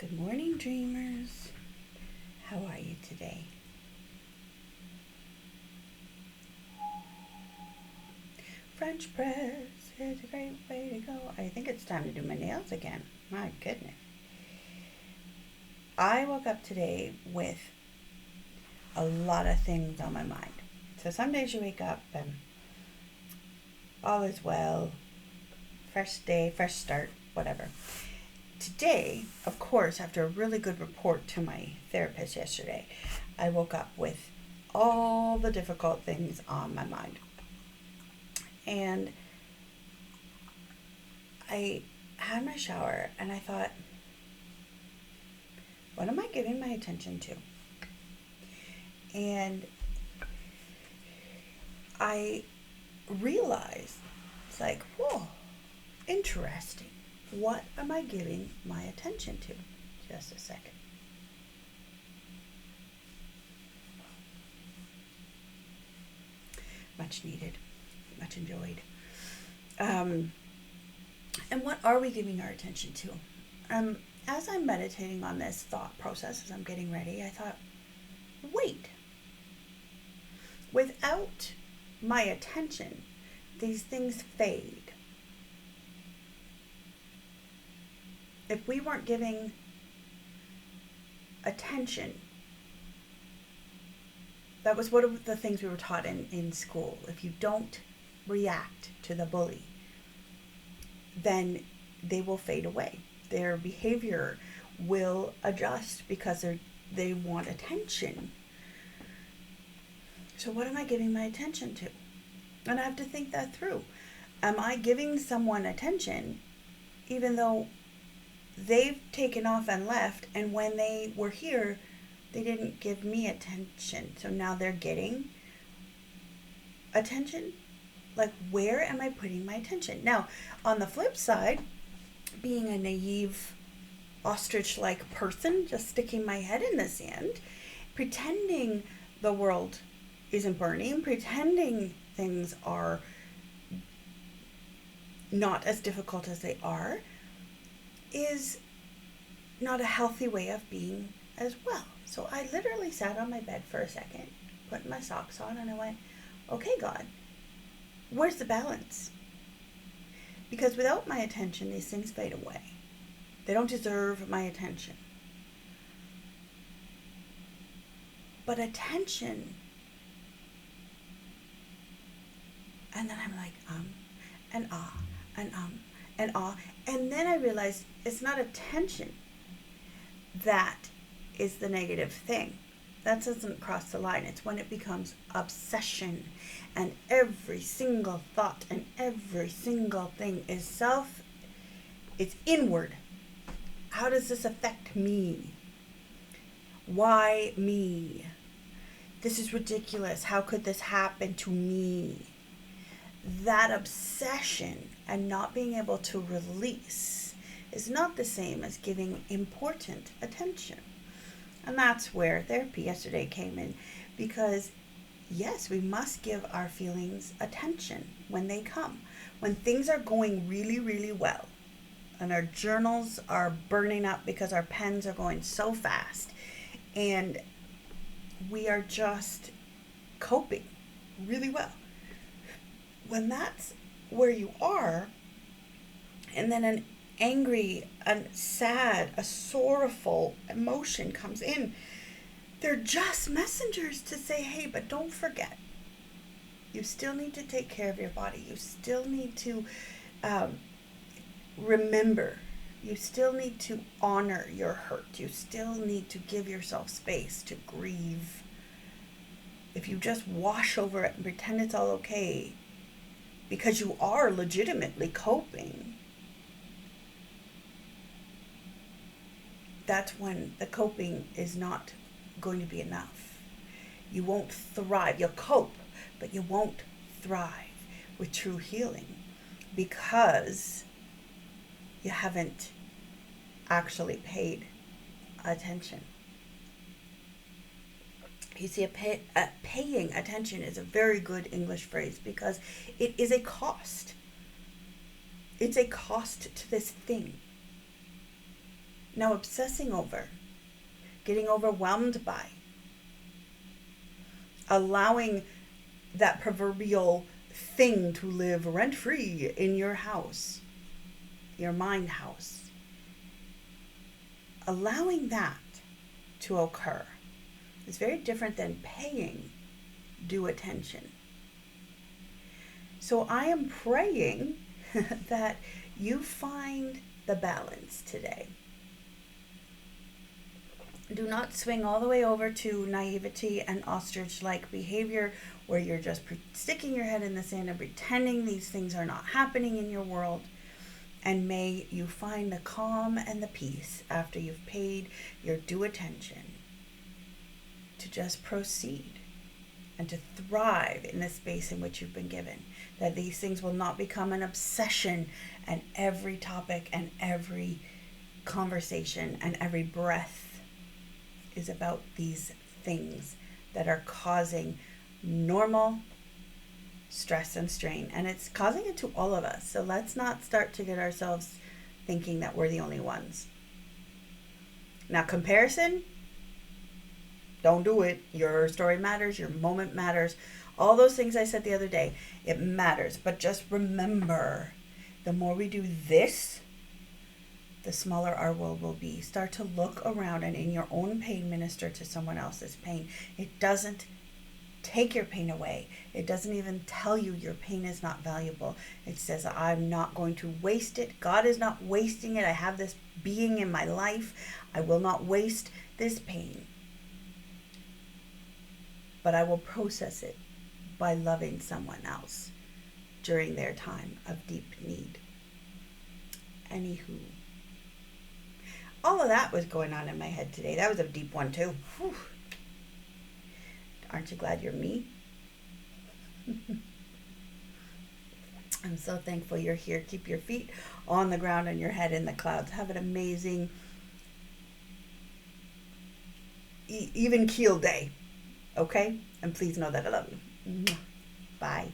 Good morning, dreamers. How are you today? French press is a great way to go. I think it's time to do my nails again. My goodness. I woke up today with a lot of things on my mind. So some days you wake up and all is well, fresh day, fresh start, whatever. Today, of course, after a really good report to my therapist yesterday, I woke up with all the difficult things on my mind. And I had my shower and I thought, what am I giving my attention to? And I realized, it's like, whoa, interesting. What am I giving my attention to? Just a second. Much needed, much enjoyed. And what are we giving our attention to? As I'm meditating on this thought process, as I'm getting ready, I thought, wait. Without my attention, these things fade. If we weren't giving attention, that was one of the things we were taught in school. If you don't react to the bully, then they will fade away. Their behavior will adjust because they want attention. So what am I giving my attention to? And I have to think that through. Am I giving someone attention even though they've taken off and left, and when they were here, they didn't give me attention? So now they're getting attention? Like, where am I putting my attention? Now, on the flip side, being a naive ostrich-like person, just sticking my head in the sand, pretending the world isn't burning, pretending things are not as difficult as they are, is not a healthy way of being as well. So I literally sat on my bed for a second, put my socks on, and I went, okay, God, where's the balance? Because without my attention, these things fade away. They don't deserve my attention. But attention, and then I'm like, and ah, and and ah. And then I realized it's not attention that is the negative thing. That doesn't cross the line. It's when it becomes obsession, and every single thought and every single thing is it's inward. How does this affect me? Why me? This is ridiculous. How could this happen to me? That obsession and not being able to release is not the same as giving important attention. And that's where therapy yesterday came in, because yes, we must give our feelings attention when they come. When things are going really, really well and our journals are burning up because our pens are going so fast and we are just coping really well. When that's where you are, and then an angry, a sad, a sorrowful emotion comes in, they're just messengers to say, hey, but don't forget, you still need to take care of your body. You still need to remember. You still need to honor your hurt. You still need to give yourself space to grieve. If you just wash over it and pretend it's all okay, because you are legitimately coping, that's when the coping is not going to be enough. You won't thrive. You'll cope, but you won't thrive with true healing because you haven't actually paid attention. You see, paying attention is a very good English phrase because it is a cost. It's a cost to this thing. Now, obsessing over, getting overwhelmed by, allowing that proverbial thing to live rent-free in your house, your mind house, allowing that to occur is very different than paying due attention. So I am praying that you find the balance today. Do not swing all the way over to naivety and ostrich-like behavior where you're just sticking your head in the sand and pretending these things are not happening in your world. And may you find the calm and the peace after you've paid your due attention to just proceed and to thrive in the space in which you've been given. That these things will not become an obsession, and every topic and every conversation and every breath is about these things that are causing normal stress and strain, and it's causing it to all of us. So let's not start to get ourselves thinking that we're the only ones. Now, comparison, don't do it. Your story matters, your moment matters, all those things I said the other day, it matters. But just remember, the more we do this, the smaller our world will be. Start to look around and in your own pain minister to someone else's pain. It doesn't take your pain away. It doesn't even tell you your pain is not valuable. It says, I'm not going to waste it. God is not wasting it. I have this being in my life. I will not waste this pain. But I will process it by loving someone else during their time of deep need. Anywho, all of that was going on in my head today. That was a deep one too. Whew. Aren't you glad you're me? I'm so thankful you're here. Keep your feet on the ground and your head in the clouds. Have an amazing, even keel day. Okay? And please know that I love you. Bye.